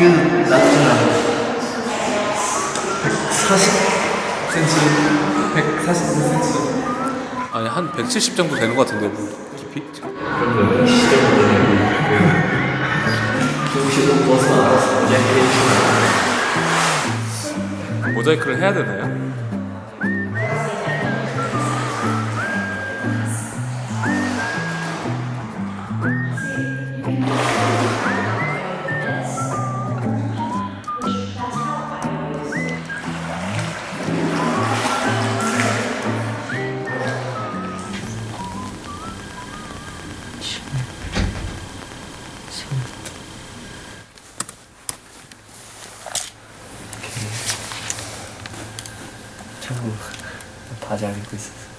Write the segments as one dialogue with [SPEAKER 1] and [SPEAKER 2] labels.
[SPEAKER 1] 낮진 않아. 140cm, 145cm.
[SPEAKER 2] 아니 한 170 정도 되는 것 같은데 뭐 깊이?
[SPEAKER 1] 그러면 시작부터는 조금씩 벗어나 알아서
[SPEAKER 2] 모자이크를 해야 되나요?
[SPEAKER 1] 참고 바지 안 입고 있었어.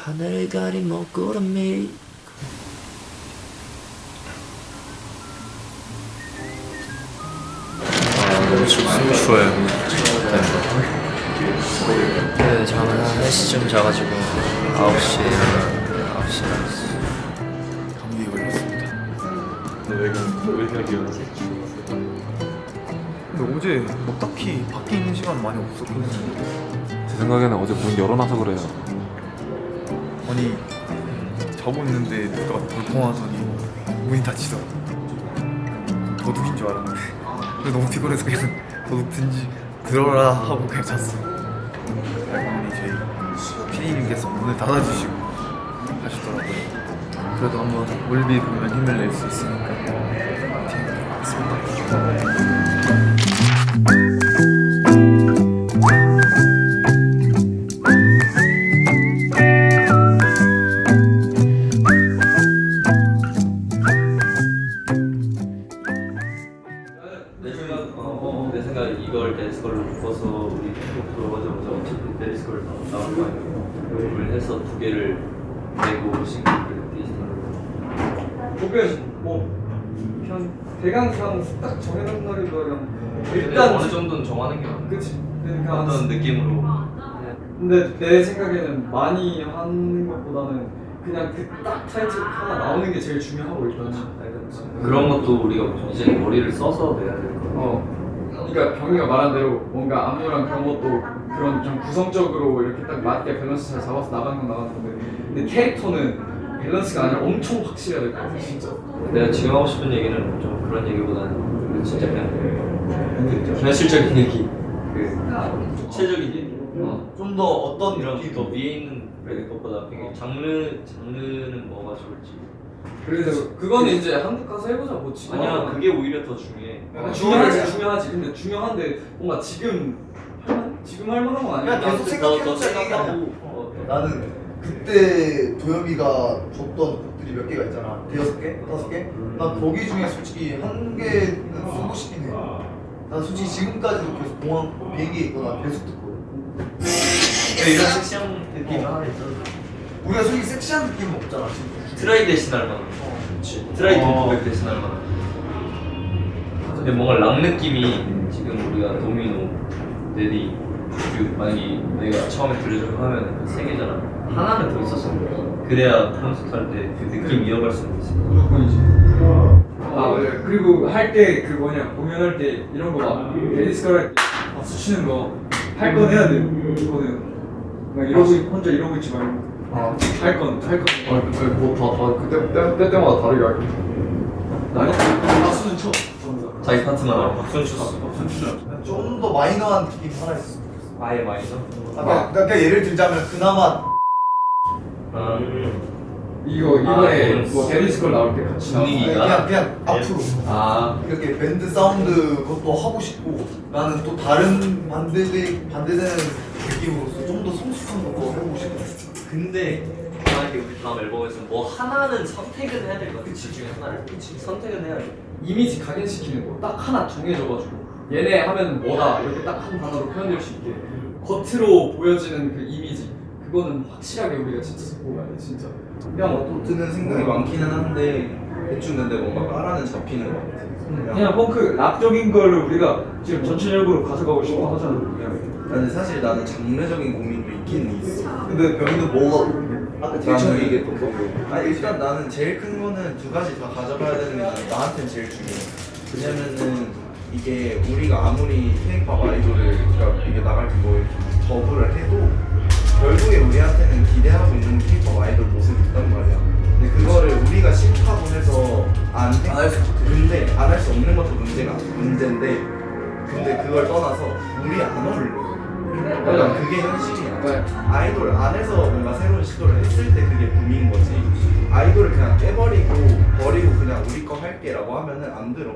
[SPEAKER 1] 하늘 가린 먹구름이 너무 추워요. 네, 잠은 한 4시쯤 자가지고 9시에 일어나 9시에 일어났어.
[SPEAKER 2] 감기에 걸렸습니다.
[SPEAKER 3] 왜 생각이 일어났어?
[SPEAKER 4] 근데 어제 뭐 딱히 밖에 있는 시간 많이 없었거든요.
[SPEAKER 2] 제 생각에는 어제 문 열어놔서 그래요.
[SPEAKER 4] 아니 자고 있는데 누가 돌풍하더니 문이 닫히더라고. 도둑인 줄 알았는데 근데 너무 피곤해서 그냥 도둑 든지 들어라 하고 그냥 잤어. 알고 보니 저희 PD님께서 문을 닫아주시고 가시더라고요. 그래도 한번 올비 보면 힘을 낼 수 있으니까 파이팅
[SPEAKER 3] 내 생각에 이걸 데스컬로 묶어서 우리 들어가자마자 어차피 데스컬 나올 거 아니에요. 이걸 해서 두 개를 내고 싱글 디지털로.
[SPEAKER 5] 보면 뭐 그냥 대강상 딱 정해놓은 날이면
[SPEAKER 3] 일단 어느 정도는 정하는 게 맞는
[SPEAKER 5] 그치 그러니까
[SPEAKER 3] 어떤 느낌으로.
[SPEAKER 5] 근데 내 생각에는 많이 하는 것보다는 그냥 그 딱 타이틀 하나 나오는 게 제일 중요하고 일단
[SPEAKER 3] 그런 것도 우리가 이제 머리를 써서 내야 될 거예요.
[SPEAKER 5] 그러니까 병이가 말한 대로 뭔가 안무랑 그런 것도 그런 좀 구성적으로 이렇게 딱 맞게 밸런스 잘 잡아서 나가는 건 나가는 건데 근데 캐릭터는 밸런스가 아니라 엄청 확실해야 될 것 같아 진짜.
[SPEAKER 3] 내가 지금 하고 싶은 얘기는 좀 그런 얘기보다는 진짜 그냥 현실적인 얘기, 그 구체적인 얘기. 좀 더 어떤 이런 더 위에 있는 것보다 되게 장르는 뭐가 좋을지.
[SPEAKER 5] 그래서 그거는 이제 한국 가서 해보자 뭐 지금
[SPEAKER 3] 아니야, 그게 오히려 더 중요해.
[SPEAKER 5] 중요하지 근데 중요한데 뭔가 지금 할 만한 건 아니야.
[SPEAKER 6] 그냥 계속 생각해보자 얘기하고. 나는 그때 도엽이가 줬던 곡들이 몇 개가 있잖아. 대여섯 개? 다섯 개? 난 거기 중에 솔직히 한 개는 쓰고 싶긴 해. 난 솔직히 지금까지도 계속 공항 비행기에 있거나 계속 듣거든.
[SPEAKER 3] 이런 섹시한 느낌 하나 있어.
[SPEAKER 6] 우리가 솔직히 섹시한 느낌은 없잖아 지금.
[SPEAKER 3] 트라이 대신할 만한. 그렇지. 트라이 고백 대신할 만한. 근데 뭔가 락 느낌이 지금 우리가 도미노, 데디, 뷰 만약에 내가 처음에 들려주고 하면 세 개잖아. 하나는 더 있었으면 좋겠어. 그래야 콘서트 할 때 그 느낌 이어갈 수 있어.
[SPEAKER 5] 무조건이지. 아 맞아. 그리고 할 때 그 뭐냐 공연할 때 이런 거 막 베리스컬 할때 박수 치는 거 할 건 해야 돼. 그거는 막 이러고 혼자 이러고 있지 말고. 할 건.
[SPEAKER 4] 뭐다 때때마다 다르게 할게.
[SPEAKER 5] 박수는 쳐.
[SPEAKER 3] 자기 파트만 하고 박수는 쳤어.
[SPEAKER 6] 좀 더 마이너한 느낌 하나 있어.
[SPEAKER 3] 아예 마이너?
[SPEAKER 6] 그러니까 예를 들자면 그나마
[SPEAKER 5] 이번에 뭐 베리스컬 나올 때 같이 나온
[SPEAKER 3] 분위기가?
[SPEAKER 6] 그냥 앞으로 이렇게 밴드 사운드 그것도 하고 싶고 나는 또 다른 반대되는 느낌으로서 좀 더 성숙한 거 해보고 싶어.
[SPEAKER 3] 근데 만약에 우리 다음 앨범에서 뭐 하나는 선택은 해야 될 것 같아. 그 중에 하나를. 그치. 선택은 해야 돼.
[SPEAKER 5] 이미지 각인시키는 거 딱 하나 정해져가지고 얘네 하면 뭐다 이렇게 딱 한 단어로 표현될 수 있게 겉으로 보여지는 그 이미지 그거는 확실하게 우리가 진짜 속고 가야 돼 진짜.
[SPEAKER 7] 그냥 또 드는 생각이 많기는 한데 대충 근데 뭔가 까라는 잡히는 것 같아.
[SPEAKER 5] 그냥 펑크 락적인 거를 우리가 지금 전체적으로 가져가고 싶어 하잖아. 그냥.
[SPEAKER 7] 근데 사실 나는 장르적인 고민도 있긴 있어. 근데 병인도 뭐가 아까 제일 처음에 얘기했던 거? 아니 일단 나는 제일 큰 거는 두 가지 다 가져가야 되는 게 나한테는 제일 중요해. 왜냐면은 이게 우리가 아무리 K-pop 아이돌을 그러니까 이게 나갈 때 뭐 더블을 해도 결국에 우리한테는 기대하고 있는 K-pop 아이돌 모습이 있단 말이야. 근데 그거를 우리가 싫다고 해서 안 할 수 없지. 근데 안 할 수 없는 것도 문제인데 근데 그걸 떠나서 우리 안 어울려. 그러니까 그게 현실이야. 아이돌 안에서 뭔가 새로운 시도를 했을 때 그게 붐인 거지. 아이돌을 그냥 깨버리고 버리고 그냥 우리 거 할게라고 하면은 안 들어.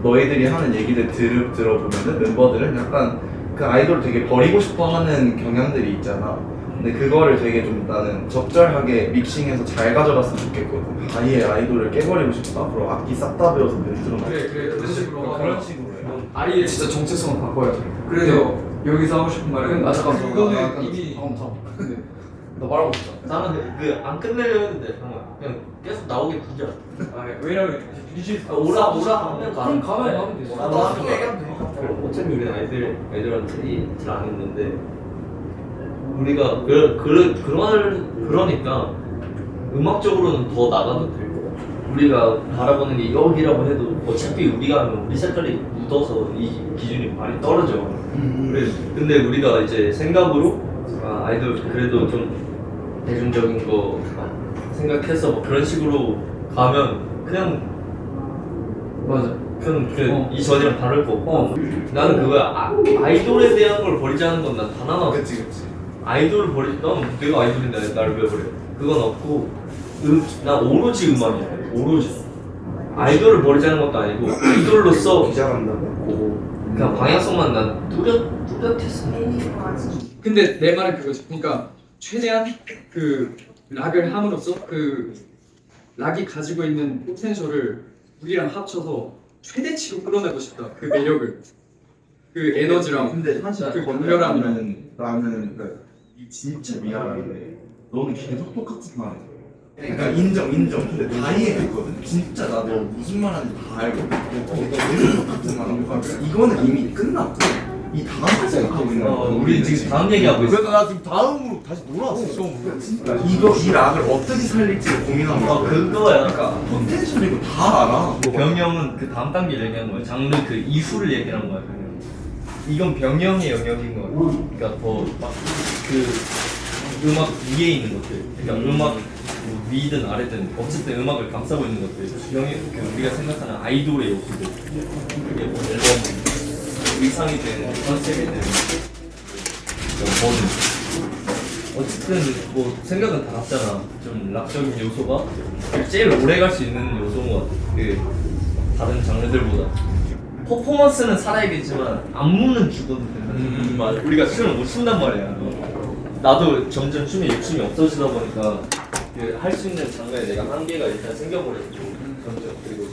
[SPEAKER 7] 너희들이 하는 얘기들 들어보면은 멤버들은 약간 그 아이돌을 되게 버리고 싶어하는 경향들이 있잖아. 근데 그거를 되게 좀 나는 적절하게 믹싱해서 잘 가져갔으면 좋겠거든. 아예 아이돌을 깨버리고 싶다. 앞으로 악기 싹 다 배워서 멘트로
[SPEAKER 5] 그래 그런 식으로.
[SPEAKER 7] 그런 식으로 해.
[SPEAKER 5] 아리의 진짜 정체성을 바꿔야 돼. 그래서 여기서 하고 싶은 말은
[SPEAKER 1] 잠깐만.
[SPEAKER 5] 그거는 이미
[SPEAKER 1] 너 말하고 있어. 나는 그 안 끝내려 했는데 그냥 계속 나오게 굳이.
[SPEAKER 5] 왜냐면 리지
[SPEAKER 1] 오라 하면
[SPEAKER 5] 그럼 가면 되지.
[SPEAKER 6] 나도 얘기하면 돼.
[SPEAKER 3] 어차피 우리는 아이들한테 잘 안 했는데 우리가 그러니까 음악적으로는 더 나가도 될 것 같아. 우리가 바라보는 게 여기라고 해도 어차피 우리가 하면 우리 색깔이 묻어서 이 기준이 많이 떨어져. 근데 우리가 이제 생각으로 아이돌 그래도 좀 대중적인 거 생각해서 뭐 그런 식으로 가면 그냥
[SPEAKER 5] 맞아.
[SPEAKER 3] 그냥 이 전이랑 다를 거 없고 나는 그거야. 아이돌에 대한 걸 버리자는 건 난 단 하나 없어.
[SPEAKER 7] 그치.
[SPEAKER 3] 아이돌을 난 내가 아이돌인데 나를 왜 버려? 그건 없고 난 오로지 음악이야. 오로지 아이돌을 버리자는 것도 아니고 아이돌로서
[SPEAKER 7] 기자간다고.
[SPEAKER 3] 그냥 방향성만 난 뚜렷했어.
[SPEAKER 5] 근데 내 말은 그거지. 그러니까 최대한 그 락을 함으로써 그 락이 가지고 있는 포텐셜을 우리랑 합쳐서 최대치로 끌어내고 싶다. 그 매력을, 그 에너지랑.
[SPEAKER 7] 근데 사실
[SPEAKER 5] 그
[SPEAKER 7] 건강하면 나는 그러니까 진짜 미안한데 너는 계속 똑같은 말 해. 그러니까 인정. 근데 다 이해했거든. 진짜 나 너 무슨 말 하는지 다 알거든. 계속 똑같은 말 하고 이거는 이미 끝났고 이 다음 생각하고 있는 거야.
[SPEAKER 3] 우리 지금 다음 얘기하고 있어.
[SPEAKER 6] 그래서 나 지금 다음으로 다시 돌아왔어.
[SPEAKER 7] 이 락을 어떻게 살릴지 고민하는 거야.
[SPEAKER 3] 그거야.
[SPEAKER 7] 그러니까 포텐셜이고 다 알아.
[SPEAKER 3] 병영은 그 다음 단계 얘기하는 거야. 장르 그 이후를 얘기하는 거야. 병영. 이건 병영의 영역인 거야. 그러니까 더 막 그 음악 위에 있는 것들. 그러니까 음악 뭐 위든 아래든 어쨌든 음악을 감싸고 있는 것들. 병영 그 우리가 생각하는 아이돌의 요소들. 그게 뭐 앨범 의상이든 컨셉이든 뭐든 어쨌든 뭐 생각은 다 같잖아. 좀 락적인 요소가 제일 오래 갈 수 있는 요소인 것 같아. 그 다른 장르들보다 퍼포먼스는 살아야겠지만 안무는 죽어도 된다. 맞아. 우리가 춤을 못 춘단 말이야. 나도 점점 춤에 욕심이 없어지다 보니까 할 수 있는 장르에 내가 한계가 일단 생겨버렸고 점점 그리고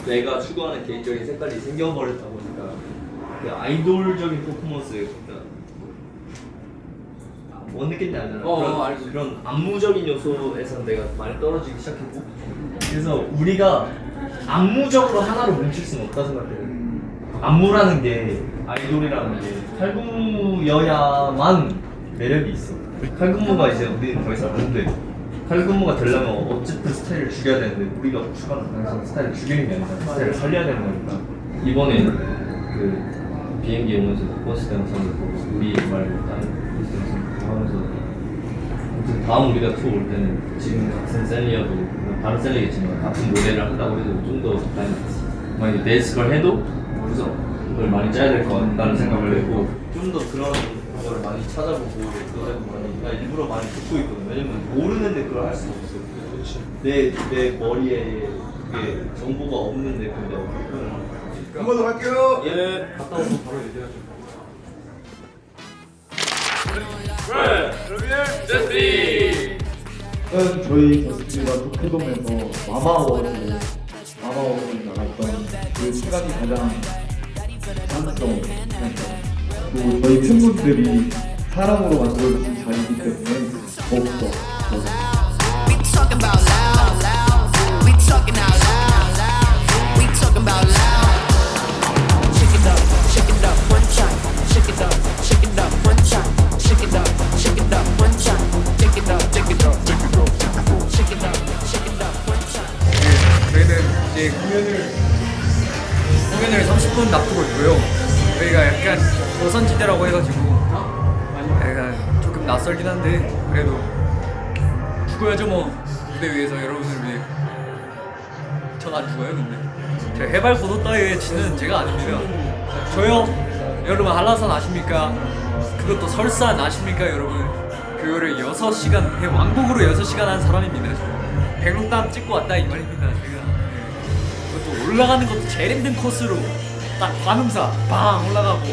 [SPEAKER 3] 내가 추구하는 개인적인 색깔이 생겨버렸다 보니까 그 아이돌적인 퍼포먼스 그러니까 뭔 느낌인지 알잖아.
[SPEAKER 5] 알지.
[SPEAKER 3] 그런 안무적인 요소에서 내가 많이 떨어지기 시작했고 그래서 우리가 안무적으로 하나로 뭉칠 수는 없다 생각해. 안무라는 게 아이돌이라는 게 칼군무여야만 매력이 있어. 칼군무가 이제 우리는 더 이상 안 돼. 칼군무가 되려면 어쨌든 스타일을 죽여야 되는데 우리가 추구하는 방향은 스타일을 죽이는 게 아니라 스타일을 살려야 되는 거니까 이번에 그 비행기 오면서 버스 영상을 보고 우리 말고 다른 버스 영상을 하면서 아무튼 다음 우리가 투어 올 때는 지금 같은 셀리어도 다른 셀리겠지만 같은 모델을 한다고 해도 좀 더 많이 만약에 네스걸 해도 구성을 많이 짜야 될 것 같다는 생각을 했고 좀 더 그런 거를 많이 찾아보고 그거를 많이 나 일부러 많이 듣고 있거든. 왜냐면 모르는데 그걸 할 수가 없어. 내 머리에 그게 정보가 없는데 근데 어떻게 표현을 할까?
[SPEAKER 6] 한 번 더 갈게요.
[SPEAKER 3] 예, 갔다 오고 바로 얘기하죠.
[SPEAKER 8] 저희 게스트가 도쿄돔에서 마마워즈 나갔던 그 시간이 가장 찬스성 또 저희 팬분들이 사랑으로 만들어주신 자리이기 때문에 없어.
[SPEAKER 9] We talking about loud, loud. We talking out loud. We talking about loud. Shake it up, one time. Shake it up, one time. Shake it up, one time. Take it up, take it up, take it up. Shake it up, one time.
[SPEAKER 5] 저희는 이제 공연을 30분 앞두고 있고요. 저희가 약간 조선지대라고 해가지고 약간 조금 낯설긴 한데 그래도 죽어야죠 뭐. 무대 위에서 여러분을 위해. 전 안 죽어요 근데. 제 해발 고도 따위에 지는 제가 아닙니다. 저요? 여러분 한라산 아십니까? 그것도 설산 아십니까 여러분? 그거를 6시간 왕복으로 6시간 한 사람입니다. 백록담 찍고 왔다 이 말입니다 제가. 그것도 올라가는 것도 제일 힘든 코스로 딱 관음사 빵 올라가고.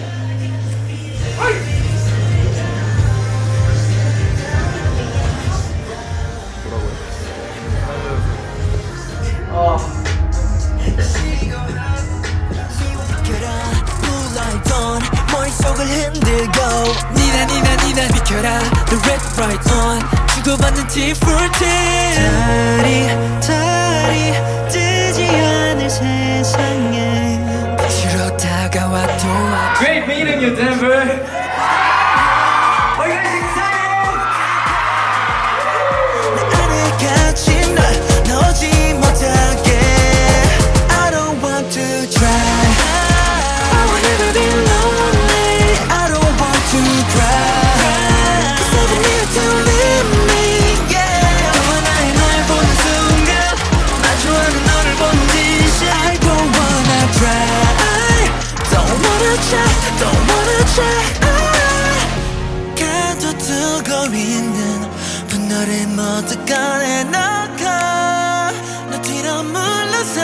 [SPEAKER 9] 머릿속을 흔들고 니나 비켜라 The red right on 주고받는 tea-fruity 달이 뜨지 않을 세상에 빛으로 다가와도
[SPEAKER 5] Great meeting you, Denver.
[SPEAKER 9] 안에 갇힌 널 넣지 못하게 I don't want to try I will never be lonely I don't want to cry Cause I don't need to leave me yeah 너와 나의 날 보는 순간 마주하는 너를 보는 듯이 I don't wanna try Don't wanna try 가둬두고 있는 분노를 모두 꺼내놓고 너 뒤로 물러서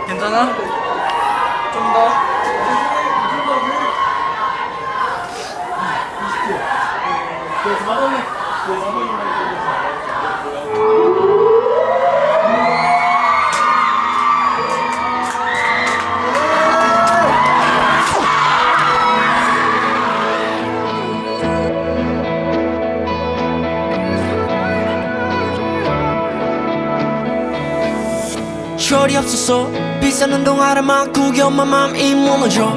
[SPEAKER 5] 괜찮아? 좀 더.
[SPEAKER 9] 철이 없어서 비싼 운동화를 구겨만 맘이 무너져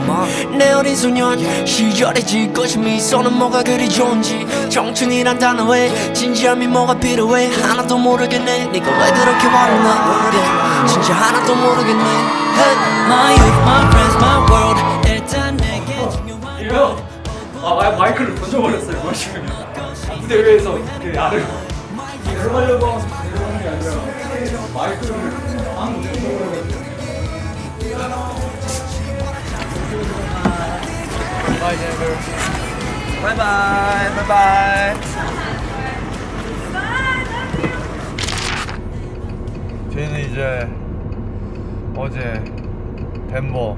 [SPEAKER 9] 내 어린 소년 시절의 짓궂은 미소는 뭐가 그리 좋은지 청춘이란 단어에 진지함이 뭐가 필요해 하나도 모르겠네 네가 왜 그렇게 화나 yeah. 진짜 하나도 모르겠네 hey. My youth, my friends, my world 일단 내게 중요한
[SPEAKER 5] 이거 마이크를 던져버렸어요. 뭐 지금 무대 위에서 그 아래로 내려가려고 내려가는 게 아니라 마이크를 안 던져버려가지고. 바이 제버. 바이바이 바이바이.
[SPEAKER 4] 저희는 이제 어제 덴버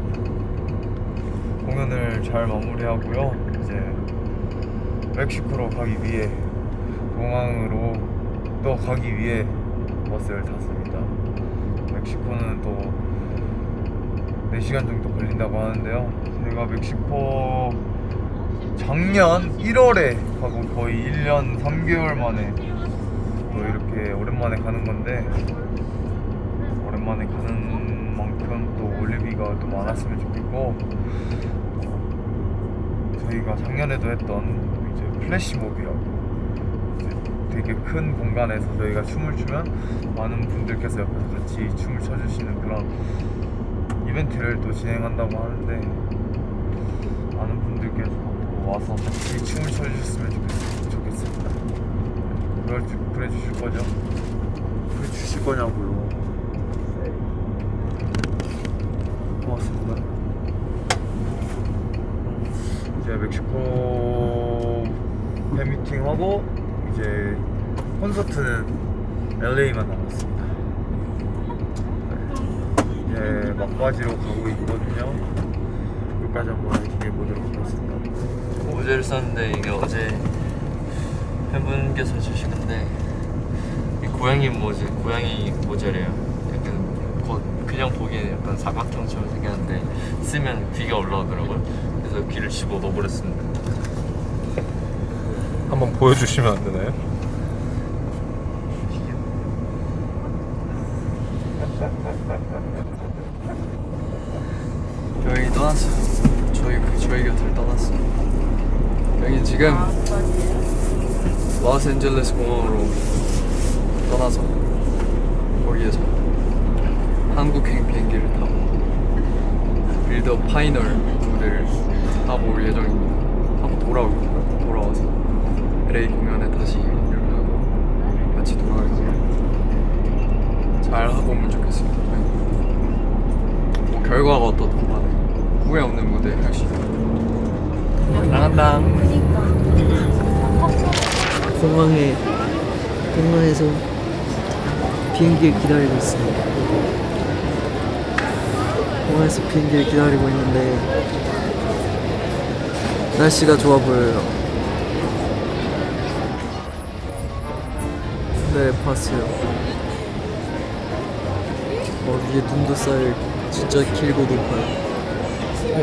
[SPEAKER 4] 공연을 잘 마무리하고요. 이제 멕시코로 가기 위해 공항으로 또 가기 위해 버스를 탔습니다. 멕시코는 또 4시간 정도 걸린다고 하는데요. 제가 멕시코 작년 1월에 가고 거의 1년 3개월 만에 또 이렇게 오랜만에 가는 건데 오랜만에 가는 만큼 또 올리비가 또 많았으면 좋겠고 저희가 작년에도 했던 이제 플래시몹이라고 이제 되게 큰 공간에서 저희가 춤을 추면 많은 분들께서 옆에서 같이 춤을 춰주시는 그런 이벤트를 또 진행한다고 하는데 많은 분들께서 또 와서 같이 춤을 춰주셨으면 좋겠습니다. 그래 주실 거죠? 그래 주실 거냐고요? 고맙습니다. 이제 멕시코 팬미팅하고 이제 콘서트는 LA만 남았습니다. 네. 이제 막바지로 가고 있거든요. 끝까지 한번 얘기해 보도록 하겠습니다.
[SPEAKER 1] 모자를 썼는데 이게 어제 팬분께서 주신 건데 이 고양이 모자래요. 약간 그냥
[SPEAKER 3] 그냥 보기에는 약간 사각형처럼 생겼는데 쓰면 귀가 올라오더라고요. 그래서 귀를 집어 넣어버렸습니다.
[SPEAKER 2] 한번 보여주시면 안 되나요?
[SPEAKER 5] 여행이 떠났어요. 저희 곁을 떠났어요. 여기 지금 로스앤젤레스 공항으로 떠나서 거기에서 한국행 비행기를 타고 빌더 파이널 무대를 하고 올 예정입니다. 하고 돌아와서 LA 공연에 다시 연결을 하고 같이 돌아갈 거예요. 잘 하고 오면 좋겠습니다. 뭐 결과가 어떻든 간에 후회 없는 무대 할 수 있도록 나간다.
[SPEAKER 1] 공항에서 비행기를 기다리고 있습니다. 공항에서 비행기를 기다리고 있는데 날씨가 좋아 보여요. 네, 봤어요. 위에 눈도 쌓여 진짜 길고 높아요.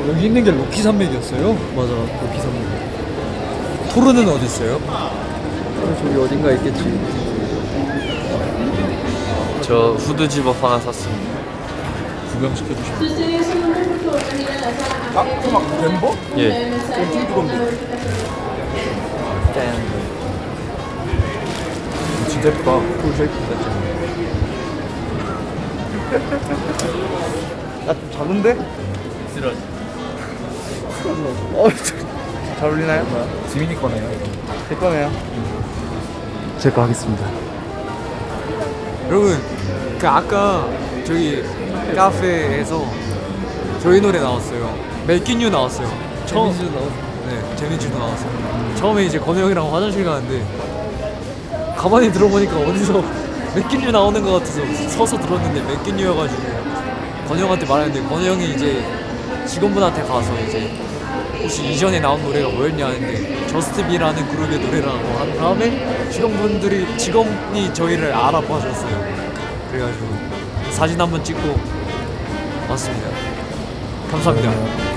[SPEAKER 5] 여기 있는 게 로키 산맥이었어요?
[SPEAKER 1] 맞아, 로키 산맥.
[SPEAKER 5] 토르는 어디 있어요?
[SPEAKER 1] 저기 어딘가 있겠지.
[SPEAKER 3] 저 후드 집업 하나 샀습니다.
[SPEAKER 2] 구경시켜주시면
[SPEAKER 4] 멤버?
[SPEAKER 3] 예.
[SPEAKER 2] 진짜 예쁘다.
[SPEAKER 6] 나좀 작은데?
[SPEAKER 3] 쓰러지.
[SPEAKER 6] 잘 어울리나요?
[SPEAKER 2] 지민이 거네요.
[SPEAKER 6] 제 거네요.
[SPEAKER 1] 제 거 하겠습니다.
[SPEAKER 5] 여러분, 그 아까 저기 카페에서 저희 노래 나왔어요. 맥기뉴 나왔어요. 재민이도 나왔어요. 네, 재민이도 나왔어요. 처음에 이제 건우 형이랑 화장실 가는데 가만히 들어보니까 어디서 맥기뉴 나오는 것 같아서 서서 들었는데 맥기뉴여가지고 건우 형한테 말했는데 건우 형이 이제 직원분한테 가서 이제 혹시 이전에 나온 노래가 뭐였냐 하는데 저스트비라는 그룹의 노래라고 한 다음에 직원이 저희를 알아봐줬어요. 그래가지고 사진 한번 찍고 왔습니다. 감사합니다.